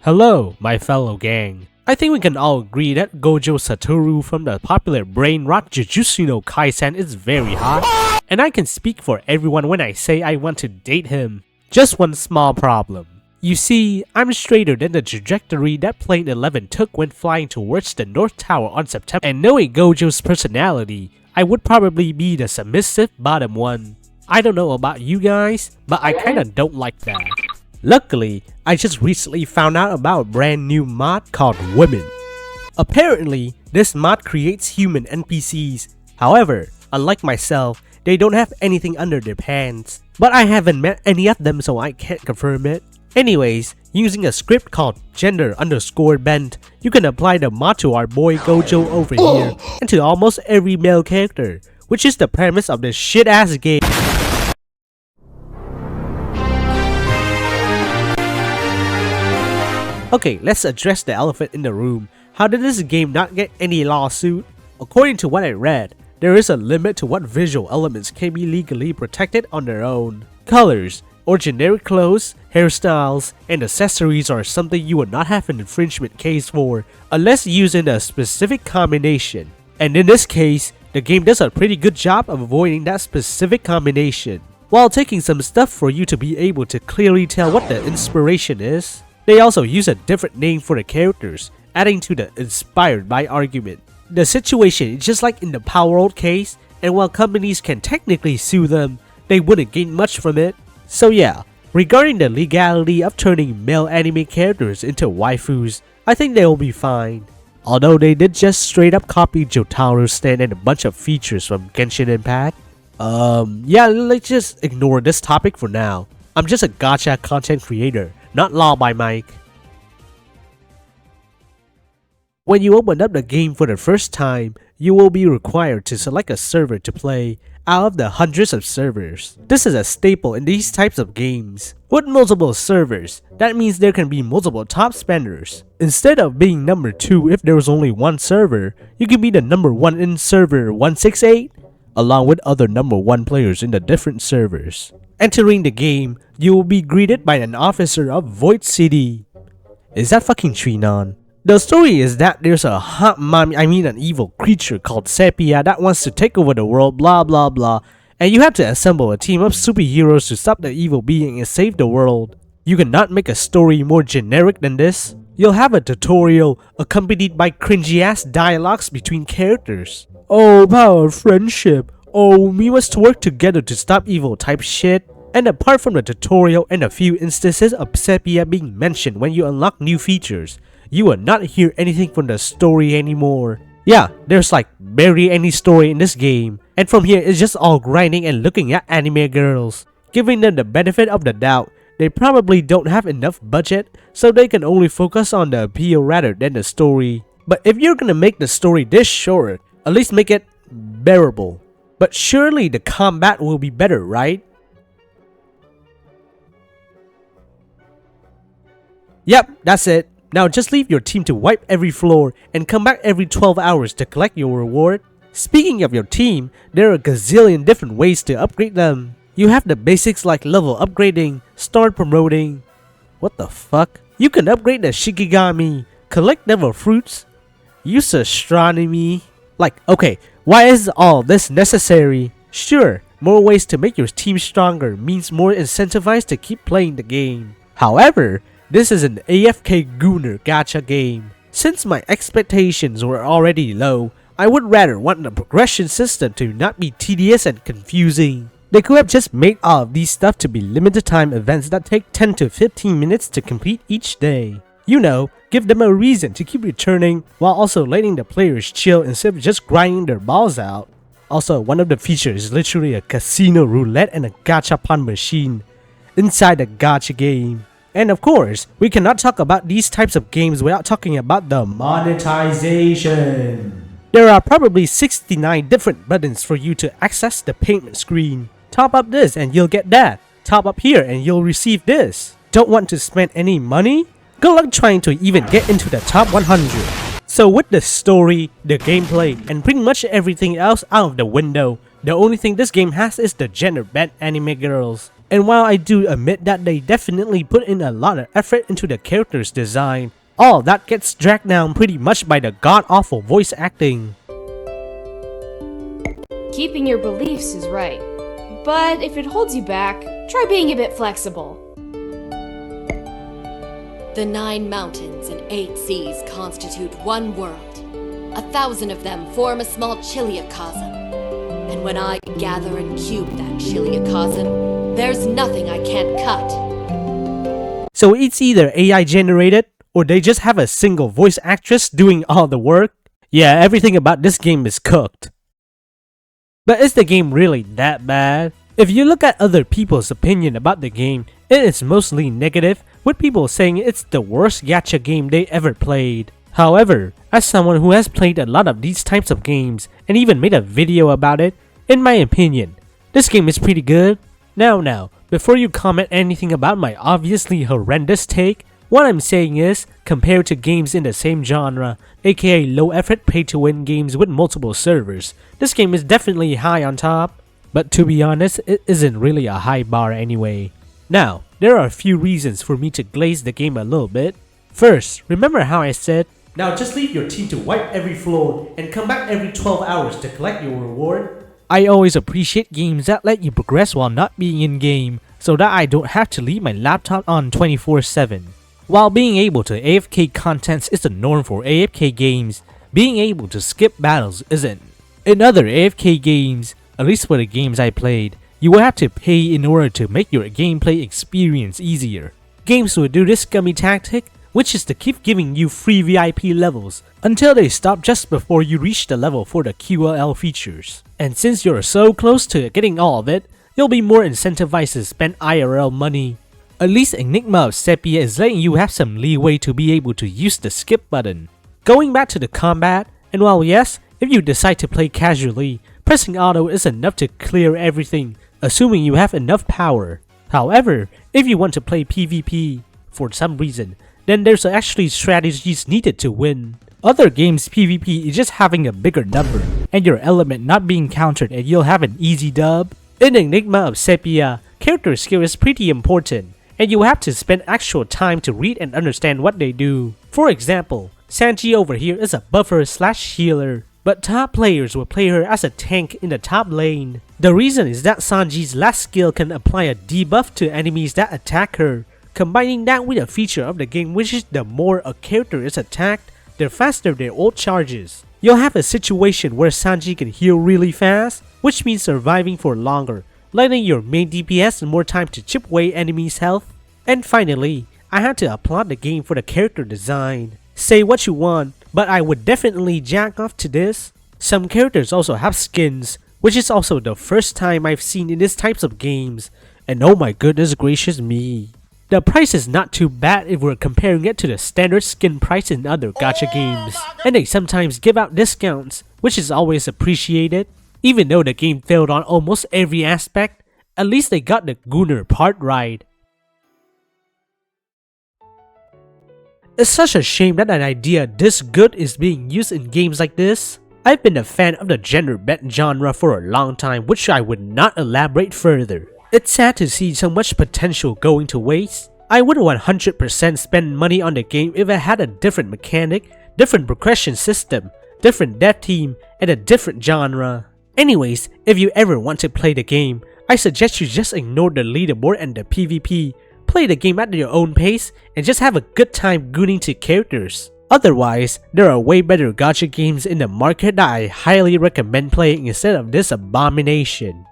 Hello, my fellow gang. I think we can all agree that Gojo Satoru from the popular brain rot Jujutsu no Kaisen is very hot, and I can speak for everyone when I say I want to date him. Just one small problem. You see, I'm straighter than the trajectory that Plane 11 took when flying towards the North Tower on September, and knowing Gojo's personality, I would probably be the submissive bottom one. I don't know about you guys, but I kinda don't like that. Luckily, I just recently found out about a brand new mod called Women. Apparently, this mod creates human NPCs. However, unlike myself, they don't have anything under their pants. But I haven't met any of them, so I can't confirm it. Anyways, using a script called gender_bent, you can apply the mod to our boy Gojo over here and to almost every male character, which is the premise of this shit ass game. Okay, let's address the elephant in the room. How did this game not get any lawsuit? According to what I read, there is a limit to what visual elements can be legally protected on their own. Colors, or generic clothes, hairstyles, and accessories are something you would not have an infringement case for unless used in a specific combination. And in this case, the game does a pretty good job of avoiding that specific combination, while taking some stuff for you to be able to clearly tell what the inspiration is. They also use a different name for the characters, adding to the inspired by argument. The situation is just like in the Power World case, and while companies can technically sue them, they wouldn't gain much from it. So yeah, regarding the legality of turning male anime characters into waifus, I think they will be fine. Although they did just straight up copy Jotaro's stand and a bunch of features from Genshin Impact. Yeah, let's just ignore this topic for now. I'm just a gacha content creator, not law by Mike. When you open up the game for the first time, you will be required to select a server to play out of the hundreds of servers. This is a staple in these types of games. With multiple servers, that means there can be multiple top spenders. Instead of being number 2 if there was only one server, you can be the number 1 in server 168, along with other number 1 players in the different servers. Entering the game, you will be greeted by an officer of Void City. Is that fucking Trinon? The story is that there's a an evil creature called Sepia that wants to take over the world, blah blah blah, and you have to assemble a team of superheroes to stop the evil being and save the world. You cannot make a story more generic than this. You'll have a tutorial accompanied by cringy ass dialogues between characters. Oh, power of friendship. Oh, we must work together to stop evil type shit. And apart from the tutorial and a few instances of Sepia being mentioned when you unlock new features, you will not hear anything from the story anymore. Yeah, there's like barely any story in this game, and from here it's just all grinding and looking at anime girls. Giving them the benefit of the doubt, they probably don't have enough budget, so they can only focus on the appeal rather than the story. But if you're gonna make the story this short, at least make it bearable. But surely the combat will be better, right? Yep, that's it. Now just leave your team to wipe every floor and come back every 12 hours to collect your reward. Speaking of your team, there are a gazillion different ways to upgrade them. You have the basics like level upgrading, start promoting. What the fuck? You can upgrade the Shikigami, collect devil fruits, use astronomy. Like, okay, why is all this necessary? Sure, more ways to make your team stronger means more incentivized to keep playing the game. However, this is an AFK Gooner gacha game. Since my expectations were already low, I would rather want the progression system to not be tedious and confusing. They could have just made all of these stuff to be limited time events that take 10 to 15 minutes to complete each day. You know, give them a reason to keep returning while also letting the players chill instead of just grinding their balls out. Also, one of the features is literally a casino roulette and a gachapon machine inside the gacha game. And of course, we cannot talk about these types of games without talking about the monetization. There are probably 69 different buttons for you to access the payment screen. Top up this and you'll get that. Top up here and you'll receive this. Don't want to spend any money? Good luck trying to even get into the top 100. So with the story, the gameplay, and pretty much everything else out of the window, the only thing this game has is the gender bent anime girls. And while I do admit that they definitely put in a lot of effort into the character's design, all that gets dragged down pretty much by the god-awful voice acting. Keeping your beliefs is right, but if it holds you back, try being a bit flexible. The 9 mountains and 8 seas constitute one world. 1,000 of them form a small chiliocosm. And when I gather and cube that chiliocosm, there's nothing I can't cut. So it's either AI generated, or they just have a single voice actress doing all the work. Yeah, everything about this game is cooked. But is the game really that bad? If you look at other people's opinion about the game, it is mostly negative, with people saying it's the worst gacha game they ever played. However, as someone who has played a lot of these types of games and even made a video about it, in my opinion, this game is pretty good. Now, before you comment anything about my obviously horrendous take, what I'm saying is, compared to games in the same genre, aka low effort pay to win games with multiple servers, this game is definitely high on top. But to be honest, it isn't really a high bar anyway. Now, there are a few reasons for me to glaze the game a little bit. First, remember how I said, now just leave your team to wipe every floor and come back every 12 hours to collect your reward? I always appreciate games that let you progress while not being in game, so that I don't have to leave my laptop on 24/7. While being able to AFK contents is the norm for AFK games, being able to skip battles isn't. In other AFK games, at least for the games I played, you will have to pay in order to make your gameplay experience easier. Games will do this scummy tactic, which is to keep giving you free VIP levels until they stop just before you reach the level for the QLL features. And since you're so close to getting all of it, you'll be more incentivized to spend IRL money. At least Enigma of Sepia is letting you have some leeway to be able to use the skip button. Going back to the combat, and while yes, if you decide to play casually, pressing auto is enough to clear everything, assuming you have enough power. However, if you want to play PvP, for some reason, then there's actually strategies needed to win. Other games PvP is just having a bigger number, and your element not being countered and you'll have an easy dub. In Enigma of Sepia, character skill is pretty important, and you have to spend actual time to read and understand what they do. For example, Sanji over here is a buffer / healer, but top players will play her as a tank in the top lane. The reason is that Sanji's last skill can apply a debuff to enemies that attack her, combining that with a feature of the game which is the more a character is attacked, the faster their ult charges. You'll have a situation where Sanji can heal really fast, which means surviving for longer, letting your main DPS more time to chip away enemies' health. And finally, I had to applaud the game for the character design. Say what you want, but I would definitely jack off to this. Some characters also have skins, which is also the first time I've seen in these types of games, and oh my goodness gracious me. The price is not too bad if we're comparing it to the standard skin price in other gacha games, and they sometimes give out discounts, which is always appreciated. Even though the game failed on almost every aspect, at least they got the Gunner part right. It's such a shame that an idea this good is being used in games like this. I've been a fan of the gender-bent genre for a long time, which I would not elaborate further. It's sad to see so much potential going to waste. I would 100% spend money on the game if it had a different mechanic, different progression system, different dev team, and a different genre. Anyways, if you ever want to play the game, I suggest you just ignore the leaderboard and the PvP. Play the game at your own pace and just have a good time gooning to characters. Otherwise, there are way better gacha games in the market that I highly recommend playing instead of this abomination.